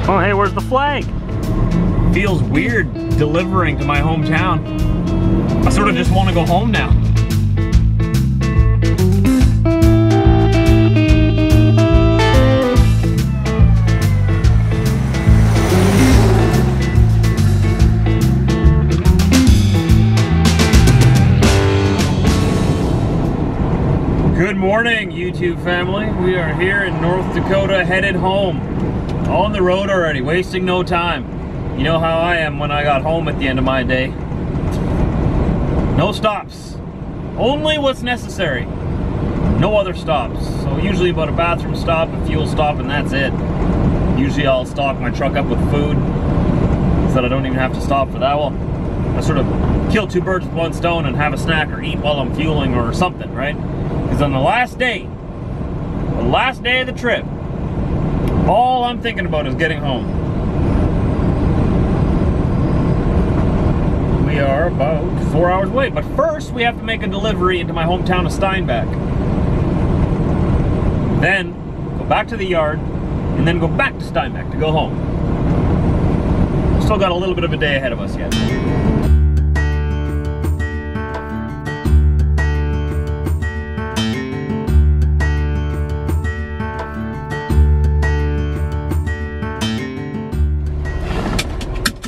Oh, hey, where's the flag? Feels weird delivering to my hometown. I sort of just want to go home now. Good morning, YouTube family. We are here in North Dakota, headed home. On the road already, wasting no time. You know how I am when I got home at the end of my day. No stops. Only what's necessary. No other stops. So usually about a bathroom stop, a fuel stop, and that's it. Usually I'll stock my truck up with food so that I don't even have to stop for that. Well, I sort of kill two birds with one stone and have a snack or eat while I'm fueling or something, right? Because on the last day of the trip, all I'm thinking about is getting home. We are about 4 hours away, but first we have to make a delivery into my hometown of Steinbach. Then go back to the yard, and then go back to Steinbach to go home. Still got a little bit of a day ahead of us yet.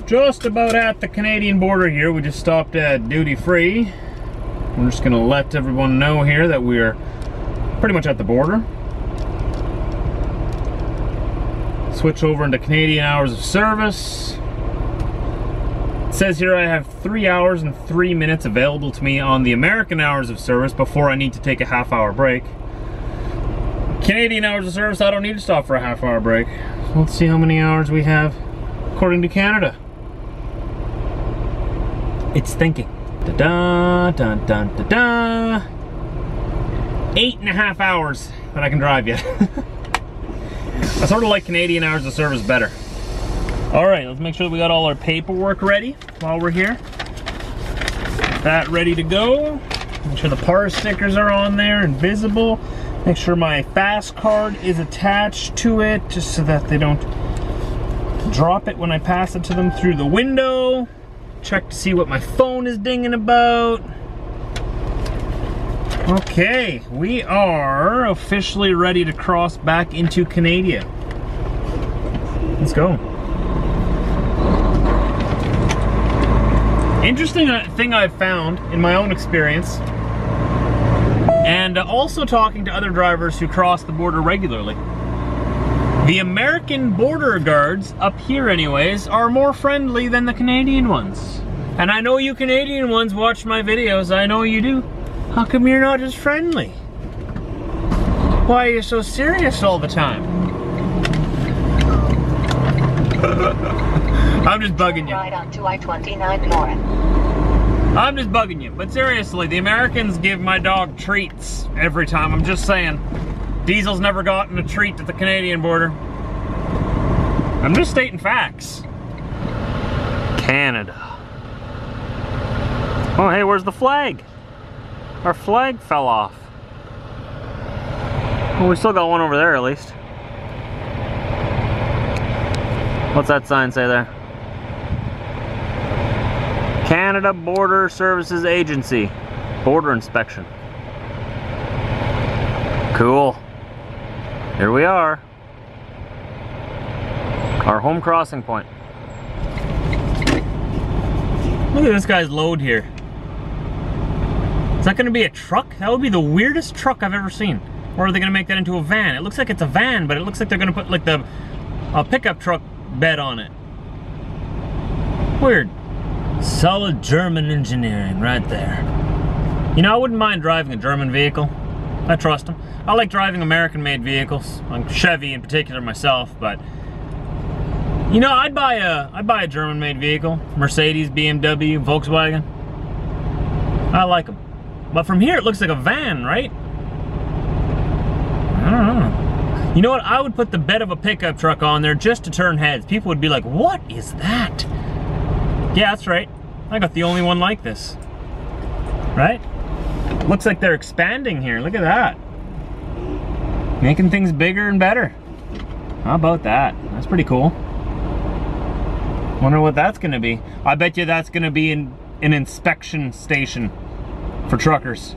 Just about at the Canadian border here. We just stopped at duty free. We're just gonna let everyone know here that we're pretty much at the border. Switch over into Canadian hours of service. It says here I have 3 hours and 3 minutes available to me on the American hours of service before I need to take a half-hour break. Canadian hours of service, I don't need to stop for a half-hour break. So let's see how many hours we have according to Canada. It's thinking. Da-da, da-da-da-da. 8.5 hours that I can drive yet. I sort of like Canadian hours of service better. All right, let's make sure that we got all our paperwork ready while we're here. That ready to go. Make sure the PAR stickers are on there and visible. Make sure my fast card is attached to it just so that they don't drop it when I pass it to them through the window. Check to see what my phone is dinging about. Okay, we are officially ready to cross back into Canada. Let's go. Interesting thing I've found in my own experience, and also talking to other drivers who cross the border regularly. The American border guards, up here anyways, are more friendly than the Canadian ones. And I know you Canadian ones watch my videos, I know you do. How come you're not as friendly? Why are you so serious all the time? I'm just bugging you. Right onto I-29 North. I'm just bugging you, but seriously, the Americans give my dog treats every time, I'm just saying. Diesel's never gotten a treat at the Canadian border. I'm just stating facts. Canada. Oh, hey, where's the flag? Our flag fell off. Well, we still got one over there at least. What's that sign say there? Canada Border Services Agency. Border inspection. Cool. Here we are. Our home crossing point. Look at this guy's load here. Is that gonna be a truck? That would be the weirdest truck I've ever seen. Or are they gonna make that into a van? It looks like it's a van, but it looks like they're gonna put like a pickup truck bed on it. Weird. Solid German engineering right there. You know, I wouldn't mind driving a German vehicle. I trust them. I like driving American-made vehicles, like Chevy in particular myself, but you know, I'd buy a German-made vehicle, Mercedes, BMW, Volkswagen. I like them, but from here it looks like a van, right? I don't know. You know what? I would put the bed of a pickup truck on there just to turn heads. People would be like, "What is that?" Yeah, that's right. I got the only one like this, right? Looks like they're expanding here. Look at that. Making things bigger and better. How about that? That's pretty cool. Wonder what that's gonna be. I bet you that's gonna be an inspection station for truckers.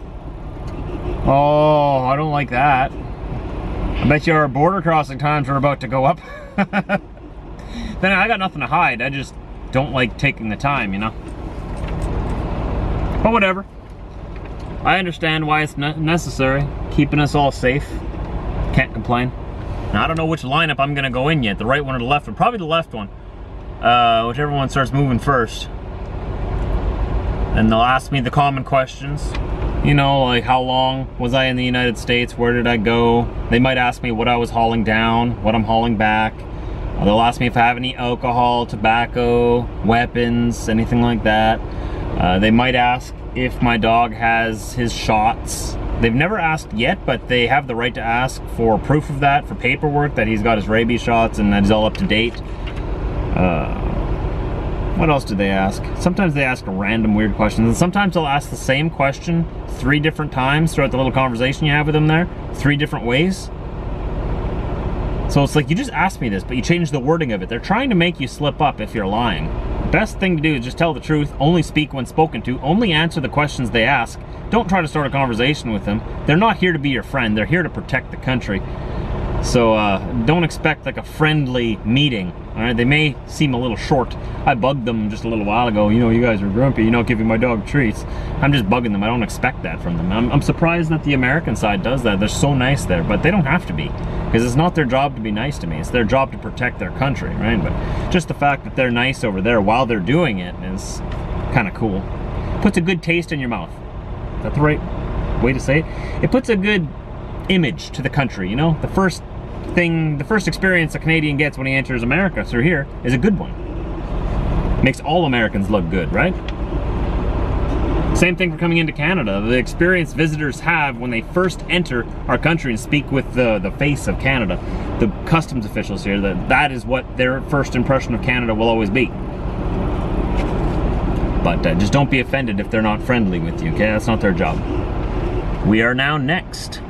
Oh, I don't like that. I bet you our border crossing times are about to go up. Then I got nothing to hide. I just don't like taking the time, you know? But whatever. I understand why it's necessary. Keeping us all safe. Can't complain. Now, I don't know which lineup I'm gonna go in yet. The right one or the left one. Probably the left one. Whichever one starts moving first. And they'll ask me the common questions. You know, like how long was I in the United States? Where did I go? They might ask me what I was hauling down, what I'm hauling back. They'll ask me if I have any alcohol, tobacco, weapons, anything like that. They might ask if my dog has his shots. They've never asked yet, but they have the right to ask for proof of that, for paperwork, that he's got his rabies shots and that he's all up to date. What else do they ask? Sometimes they ask random weird questions, and sometimes they'll ask the same question 3 different times throughout the little conversation you have with them there, 3 different ways. So it's like, you just asked me this, but you changed the wording of it. They're trying to make you slip up if you're lying. Best thing to do is just tell the truth, only speak when spoken to, only answer the questions they ask. Don't try to start a conversation with them. They're not here to be your friend, they're here to protect the country. So don't expect like a friendly meeting, all right? They may seem a little short. I bugged them just a little while ago. You know, you guys are grumpy, you're not giving my dog treats. I'm just bugging them. I don't expect that from them. I'm surprised that the American side does that. They're so nice there, but they don't have to be, because it's not their job to be nice to me. It's their job to protect their country, right? But just the fact that they're nice over there while they're doing it is kind of cool. Puts a good taste in your mouth. Is that the right way to say it? It puts a good image to the country, you know? The first experience a Canadian gets when he enters America through here is a good one. Makes all Americans look good, right? Same thing for coming into Canada. The experience visitors have when they first enter our country and speak with the face of Canada, the customs officials here, that is what their first impression of Canada will always be. But just don't be offended if they're not friendly with you, okay? That's not their job. We are now next.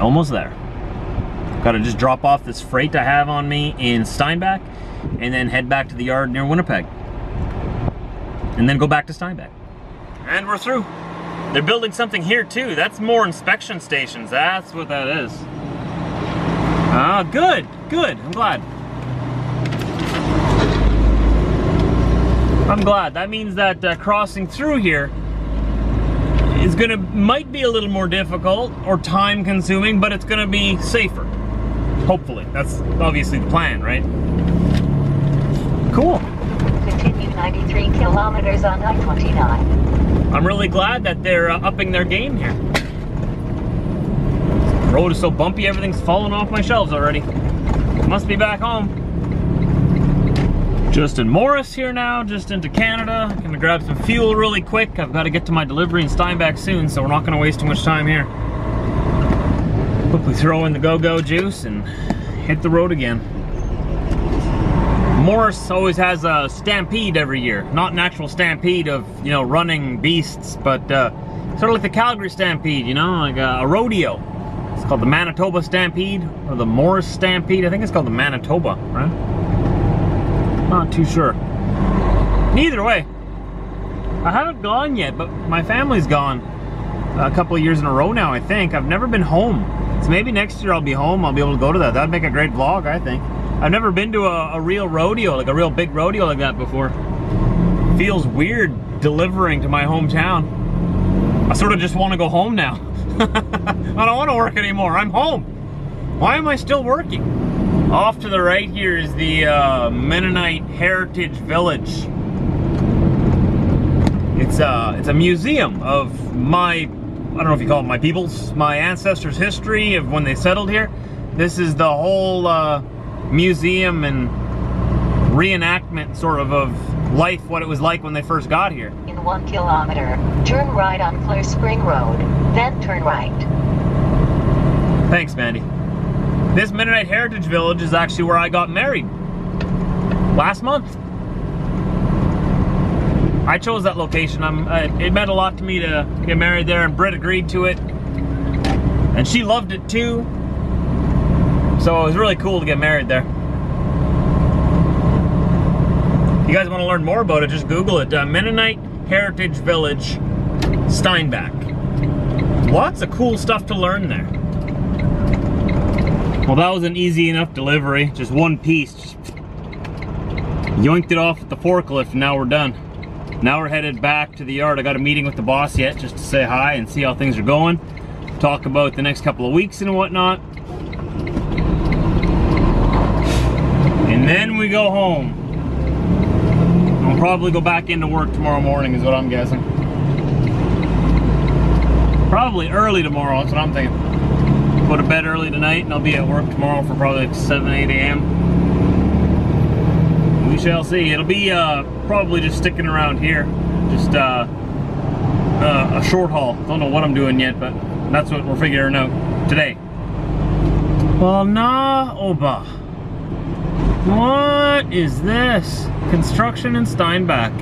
Almost there. Gotta just drop off this freight I have on me in Steinbach and then head back to the yard near Winnipeg. And then go back to Steinbach. And we're through. They're building something here too. That's more inspection stations. That's what that is. Ah, good, good. I'm glad. I'm glad. That means that crossing through here is might be a little more difficult or time consuming, but it's gonna be safer. Hopefully. That's obviously the plan, right? Cool. Continue 93 kilometers on I-29. I'm really glad that they're upping their game here. The road is so bumpy, everything's falling off my shelves already. Must be back home. Just in Morris here now, just into Canada. Gonna grab some fuel really quick. I've got to get to my delivery in Steinbach soon, so we're not gonna waste too much time here. Quickly throw in the go-go juice and hit the road again. Morris always has a stampede every year. Not an actual stampede of, you know, running beasts, but sort of like the Calgary Stampede, you know, like a rodeo. It's called the Manitoba Stampede, or the Morris Stampede. I think it's called the Manitoba, right? Not too sure. Either way, I haven't gone yet, but my family's gone a couple of years in a row now, I think. I've never been home. So maybe next year I'll be home. I'll be able to go to that. That'd make a great vlog, I think. I've never been to a real rodeo, like a real big rodeo like that before. Feels weird delivering to my hometown. I sort of just want to go home now. I don't want to work anymore. I'm home. Why am I still working? Off to the right here is the Mennonite Heritage Village. It's a museum of my, I don't know if you call it my people's, my ancestors' history of when they settled here. This is the whole museum and reenactment sort of life, what it was like when they first got here. In 1 kilometer, turn right on Clear Spring Road, then turn right. Thanks, Mandy. This Mennonite Heritage Village is actually where I got married last month. I chose that location. It meant a lot to me to get married there, and Brit agreed to it. And she loved it too. So it was really cool to get married there. If you guys want to learn more about it, just Google it. Mennonite Heritage Village, Steinbach. Lots of cool stuff to learn there. Well, that was an easy enough delivery. Just one piece. Just yoinked it off with the forklift and now we're done. Now we're headed back to the yard. I got a meeting with the boss yet just to say hi and see how things are going. Talk about the next couple of weeks and whatnot. And then we go home. I'll probably go back into work tomorrow morning is what I'm guessing. Probably early tomorrow, that's what I'm thinking. Go to bed early tonight and I'll be at work tomorrow for probably like 7, 8 a.m. We shall see. It'll be probably just sticking around here. Just a short haul. Don't know what I'm doing yet, but that's what we're figuring out today. Well, Manitoba. What is this? Construction in Steinbach.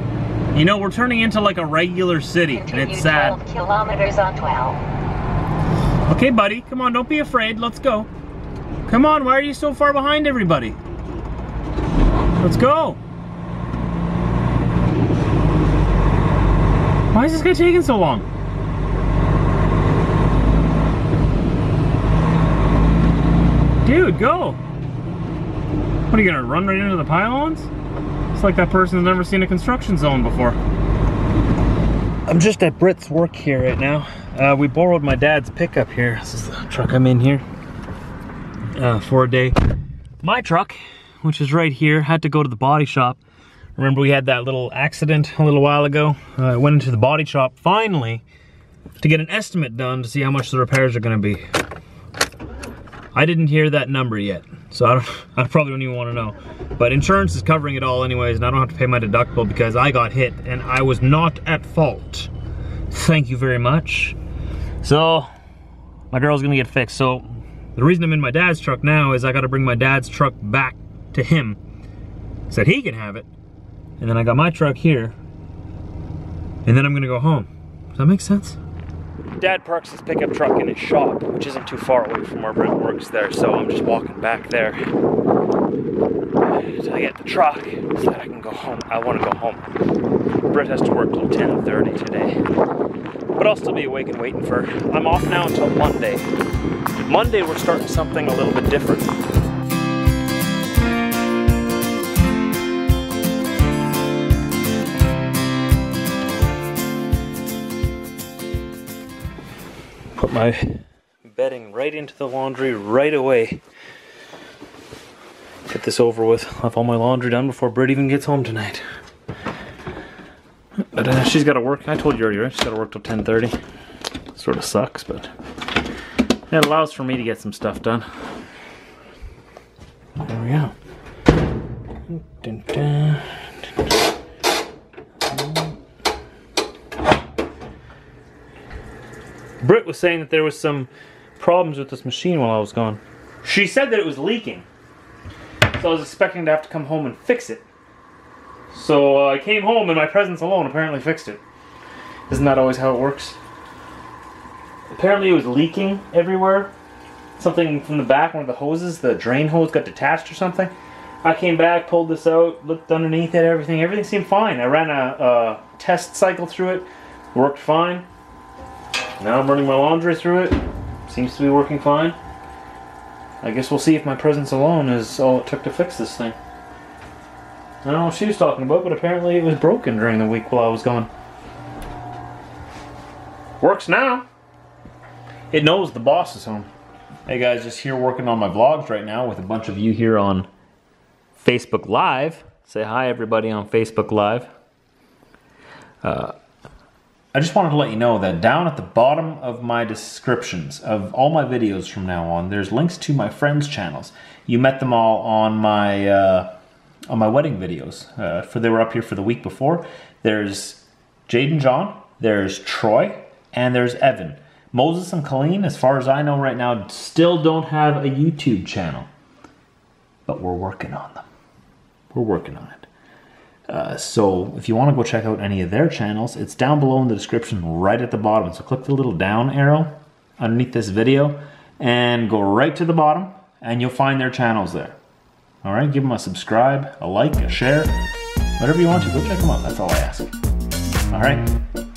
You know, we're turning into like a regular city, and it's sad. 12 kilometers on 12. Okay, buddy, come on, don't be afraid. Let's go. Come on, why are you so far behind everybody? Let's go. Why is this guy taking so long? Dude, go. What, are you gonna run right into the pylons? It's like that person's never seen a construction zone before. I'm just at Brit's work here right now. We borrowed my dad's pickup here. This is the truck I'm in here for a day. My truck, which is right here, had to go to the body shop. Remember we had that little accident a little while ago? I went into the body shop finally to get an estimate done to see how much the repairs are gonna be. I didn't hear that number yet, so I probably don't even want to know. But insurance is covering it all anyways, and I don't have to pay my deductible because I got hit and I was not at fault. Thank you very much. So my girl's gonna get fixed. So the reason I'm in my dad's truck now is I gotta bring my dad's truck back to him so that he can have it. And then I got my truck here, and then I'm gonna go home. Does that make sense? Dad parks his pickup truck in his shop, which isn't too far away from where Brit works there, so I'm just walking back there till I get the truck so that I can go home. I want to go home. Brit has to work till 10:30 today, but I'll still be awake and waiting for her. I'm off now until Monday. Monday we're starting something a little bit different. Put my bedding right into the laundry right away. Get this over with. I'll have all my laundry done before Brit even gets home tonight. But she's got to work. I told you earlier, right? She's got to work till 10:30. Sort of sucks, but it allows for me to get some stuff done. There we go. Dun, dun, dun. Brit was saying that there was some problems with this machine while I was gone. She said that it was leaking. So I was expecting to have to come home and fix it. So I came home and my presence alone apparently fixed it. Isn't that always how it works? Apparently it was leaking everywhere. Something from the back, one of the hoses, the drain hose got detached or something. I came back, pulled this out, looked underneath it, everything seemed fine. I ran a test cycle through it, worked fine. Now I'm running my laundry through it. Seems to be working fine. I guess we'll see if my presence alone is all it took to fix this thing. I don't know what she was talking about, but apparently it was broken during the week while I was gone. Works now. It knows the boss is home. Hey guys, just here working on my vlogs right now with a bunch of you here on Facebook Live. Say hi everybody on Facebook Live. I just wanted to let you know that down at the bottom of my descriptions of all my videos from now on, there's links to my friends' channels. You met them all on my wedding videos. They were up here for the week before. There's Jade and John, there's Troy, and there's Evan. Moses and Colleen, as far as I know right now, still don't have a YouTube channel. But we're working on them. We're working on it. So if you want to go check out any of their channels, it's down below in the description right at the bottom. So click the little down arrow underneath this video and go right to the bottom and you'll find their channels there. All right, give them a subscribe, a like, a share, whatever you want to. Go check them out. That's all I ask. All right.